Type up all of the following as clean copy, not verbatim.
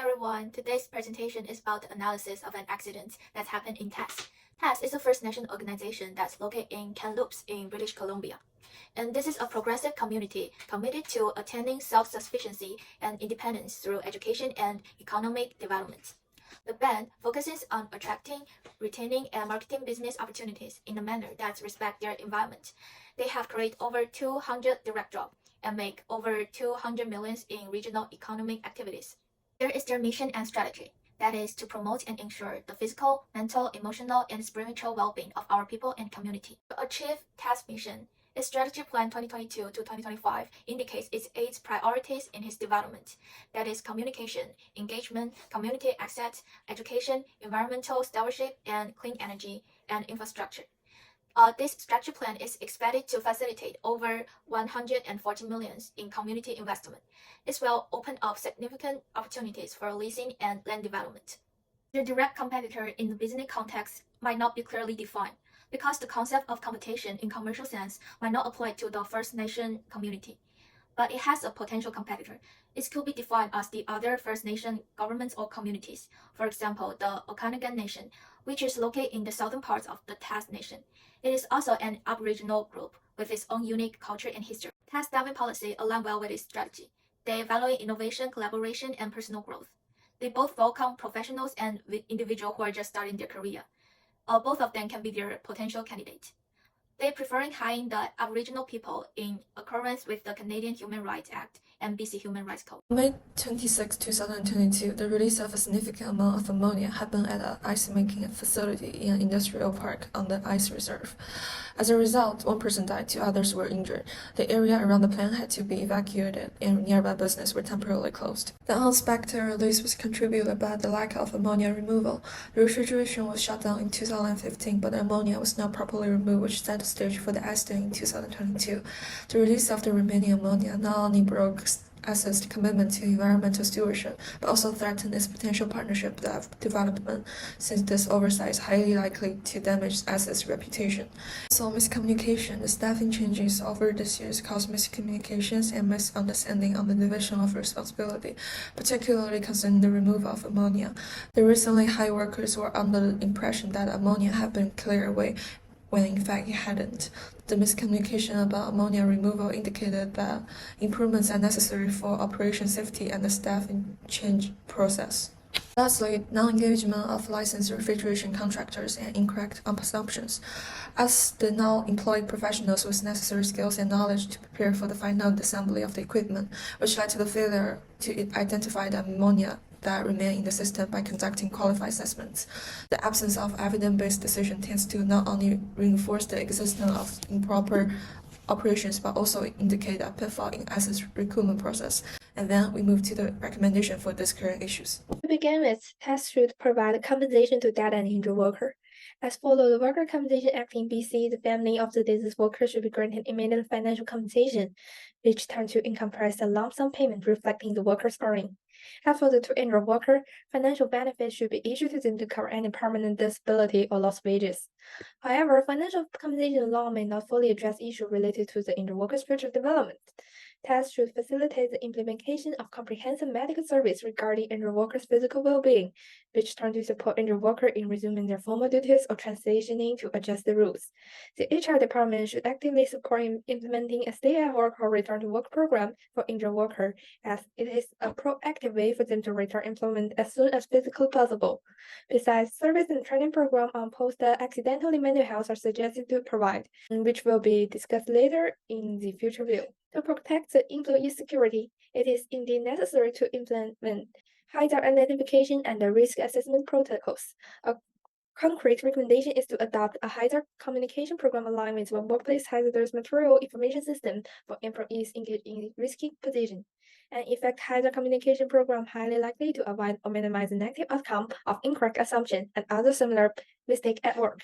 everyone, today's presentation is about the analysis of an accident that happened in TAS. TAS is a First Nation organization that's located in Tk'emlups in British Columbia. And this is a progressive community committed to attaining self-sufficiency and independence through education and economic development. The band focuses on attracting, retaining, and marketing business opportunities in a manner that respects their environment. They have created over 200 direct jobs and make over 200 millions in regional economic activities. There is their mission and strategy. That is to promote and ensure the physical, mental, emotional, and spiritual well-being of our people and community. To achieve TAS mission, its strategy plan 2022 to 2025 indicates its 8 priorities in its development. That is communication, engagement, community access, education, environmental stewardship, and clean energy and infrastructure. This strategy plan is expected to facilitate over 140 million in community investment. This will open up significant opportunities for leasing and land development. The direct competitor in the business context might not be clearly defined because the concept of competition in commercial sense might not apply to the First Nation community. But it has a potential competitor. It could be defined as the other First Nation governments or communities. For example, the Okanagan Nation, which is located in the southern parts of the TAS Nation. It is also an Aboriginal group with its own unique culture and history. TAS development policy align well with its strategy. They value innovation, collaboration, and personal growth. They both welcome professionals and individuals who are just starting their career. Both of them can be their potential candidates. They preferring hiring the Aboriginal people in accordance with the Canadian Human Rights Act and BC Human Rights Code. On May 26, 2022, the release of a significant amount of ammonia happened at an ice-making facility in an industrial park on the ice reserve. As a result, 1 person died, 2 others were injured. The area around the plant had to be evacuated, and nearby businesses were temporarily closed. The unexpected release was contributed by the lack of ammonia removal. The refrigeration was shut down in 2015, but the ammonia was not properly removed, which set the stage for the accident in 2022. The release of the remaining ammonia not only broke assessed commitment to environmental stewardship, but also threaten its potential partnership development, since this oversight is highly likely to damage assets' reputation. So miscommunication, the staffing changes over this year caused miscommunications and misunderstanding on the division of responsibility, particularly concerning the removal of ammonia. The recently hired workers were under the impression that ammonia had been cleared away, when in fact it hadn't. The miscommunication about ammonia removal indicated that improvements are necessary for operation safety and the staffing change process. Lastly, non-engagement of licensed refrigeration contractors and incorrect assumptions. As the now employed professionals with necessary skills and knowledge to prepare for the final assembly of the equipment, which led to the failure to identify the ammonia that remain in the system by conducting qualified assessments. The absence of evidence-based decision tends to not only reinforce the existence of improper operations, but also indicate a pitfall in assets recruitment process. And then we move to the recommendation for these current issues. To begin with, TAS should provide compensation to dead and injured worker. As follow the Worker Compensation Act in BC, the family of the deceased worker should be granted immediate financial compensation, which turns to encompass a lump sum payment reflecting the worker's earning. As for the to injured worker, financial benefits should be issued to them to cover any permanent disability or lost wages. However, financial compensation law may not fully address issues related to the injured worker's future development. TAS should facilitate the implementation of comprehensive medical service regarding injured workers' physical well-being, which turn to support injured workers in resuming their former duties or transitioning to adjust the rules. The HR department should actively support implementing a stay-at-work or return-to-work program for injured workers, as it is a proactive way for them to return employment as soon as physically possible. Besides, service and training programs on post-accidentally mental health are suggested to provide, which will be discussed later in the future view. To protect the employee security, it is indeed necessary to implement hazard identification and the risk assessment protocols. A concrete recommendation is to adopt a hazard communication program aligned with a workplace hazardous material information system for employees engaged in risky positions. An effective hazard communication program highly likely to avoid or minimize the negative outcome of incorrect assumption and other similar mistakes at work.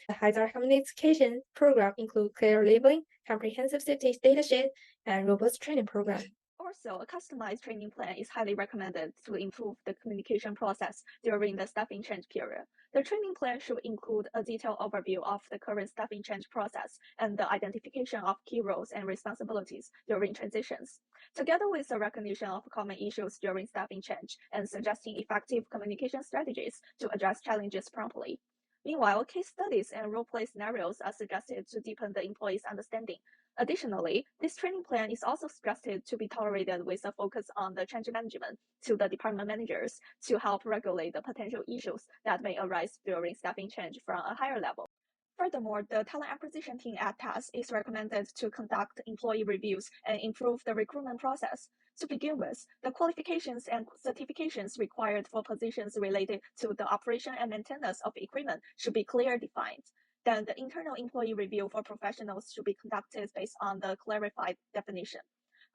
The hazard communication program includes clear labeling, comprehensive safety data sheet, and robust training program. Our Also, a customized training plan is highly recommended to improve the communication process during the staffing change period. The training plan should include a detailed overview of the current staffing change process and the identification of key roles and responsibilities during transitions, together with the recognition of common issues during staffing change and suggesting effective communication strategies to address challenges promptly. Meanwhile, case studies and role-play scenarios are suggested to deepen the employee's understanding. Additionally, this training plan is also suggested to be tolerated with a focus on the change management to the department managers to help regulate the potential issues that may arise during staffing change from a higher level. Furthermore, the talent acquisition team at TAS is recommended to conduct employee reviews and improve the recruitment process. To begin with, the qualifications and certifications required for positions related to the operation and maintenance of equipment should be clearly defined. Then the internal employee review for professionals should be conducted based on the clarified definition.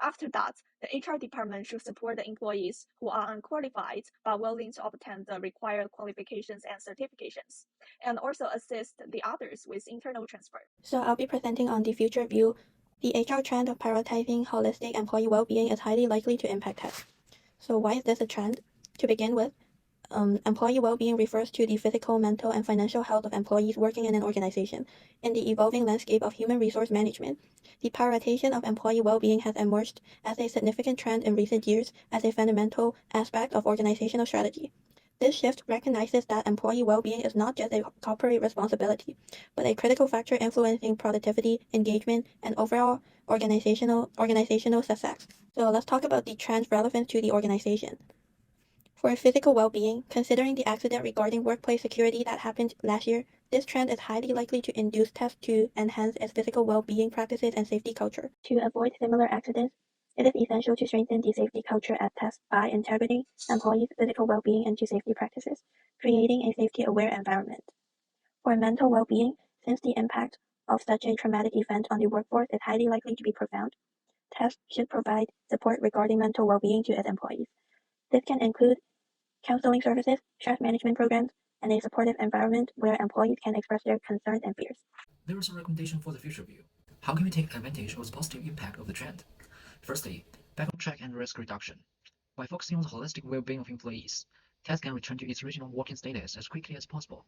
After that, the HR department should support the employees who are unqualified but willing to obtain the required qualifications and certifications, and also assist the others with internal transfer. So I'll be presenting on the future view. The HR trend of prioritizing holistic employee well-being is highly likely to impact TAS. So why is this a trend? To begin with, employee well-being refers to the physical, mental, and financial health of employees working in an organization. In the evolving landscape of human resource management, the prioritization of employee well-being has emerged as a significant trend in recent years as a fundamental aspect of organizational strategy. This shift recognizes that employee well-being is not just a corporate responsibility, but a critical factor influencing productivity, engagement, and overall organizational success. So let's talk about the trend's relevance to the organization. For physical well-being, considering the accident regarding workplace security that happened last year, this trend is highly likely to induce TAS to enhance its physical well-being practices and safety culture. To avoid similar accidents, it is essential to strengthen the safety culture at TAS by integrating employees' physical well-being into safety practices, creating a safety-aware environment. For mental well-being, since the impact of such a traumatic event on the workforce is highly likely to be profound, TAS should provide support regarding mental well-being to its employees. This can include counseling services, stress management programs, and a supportive environment where employees can express their concerns and fears. There is a recommendation for the future view. How can we take advantage of the positive impact of the trend? Firstly, background check and risk reduction. By focusing on the holistic well-being of employees, TAS can return to its original working status as quickly as possible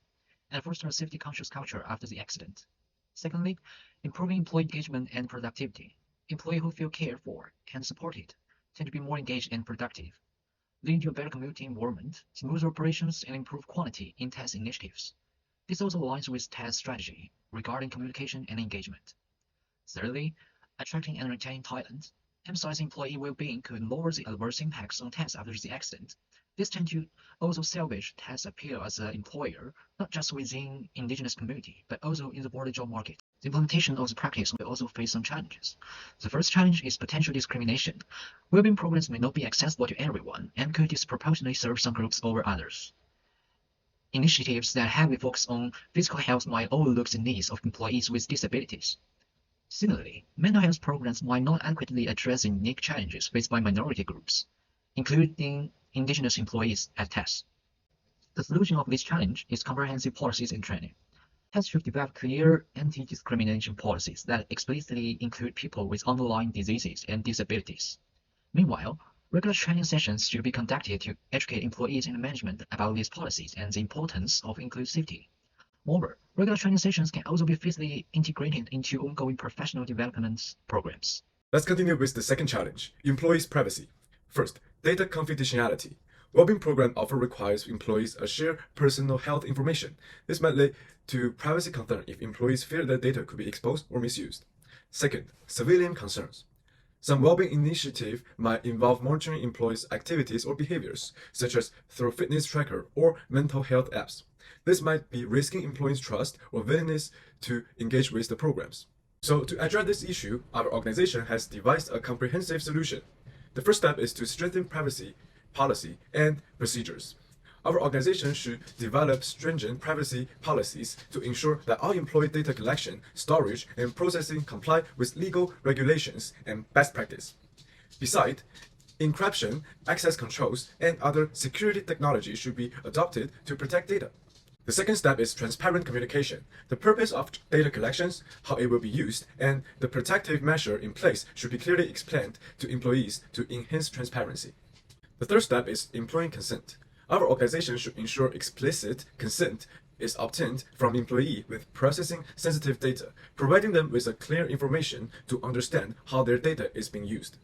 and foster a safety-conscious culture after the accident. Secondly, improving employee engagement and productivity. Employees who feel cared for and supported tend to be more engaged and productive, leading to a better community environment, smoother operations, and improved quality in TAS initiatives. This also aligns with TAS strategy regarding communication and engagement. Thirdly, attracting and retaining talent. Emphasizing employee well-being could lower the adverse impacts on TAS after the accident. This tends to also salvage TAS' appeal as an employer, not just within indigenous community, but also in the broader job market. The implementation of the practice will also face some challenges. The first challenge is potential discrimination. Well-being programs may not be accessible to everyone and could disproportionately serve some groups over others. Initiatives that heavily focus on physical health might overlook the needs of employees with disabilities. Similarly, mental health programs might not adequately address the unique challenges faced by minority groups, including indigenous employees at TAS. The solution of this challenge is comprehensive policies and training. TAS should develop clear anti-discrimination policies that explicitly include people with underlying diseases and disabilities. Meanwhile, regular training sessions should be conducted to educate employees and management about these policies and the importance of inclusivity. Moreover, regular training sessions can also be physically integrated into ongoing professional development programs. Let's continue with the second challenge, employees' privacy. First, data confidentiality. Wellbeing program often requires employees to share personal health information. This might lead to privacy concerns if employees fear that data could be exposed or misused. Second, civilian concerns. Some well-being initiative might involve monitoring employees' activities or behaviors, such as through fitness tracker or mental health apps. This might be risking employees' trust or willingness to engage with the programs. So to address this issue, our organization has devised a comprehensive solution. The first step is to strengthen privacy policy and procedures. Our organization should develop stringent privacy policies to ensure that all employee data collection, storage, and processing comply with legal regulations and best practice. Besides, encryption, access controls, and other security technology should be adopted to protect data. The second step is transparent communication. The purpose of data collections, how it will be used, and the protective measure in place should be clearly explained to employees to enhance transparency. The third step is employee consent. Our organization should ensure explicit consent is obtained from employee with processing sensitive data, providing them with a clear information to understand how their data is being used.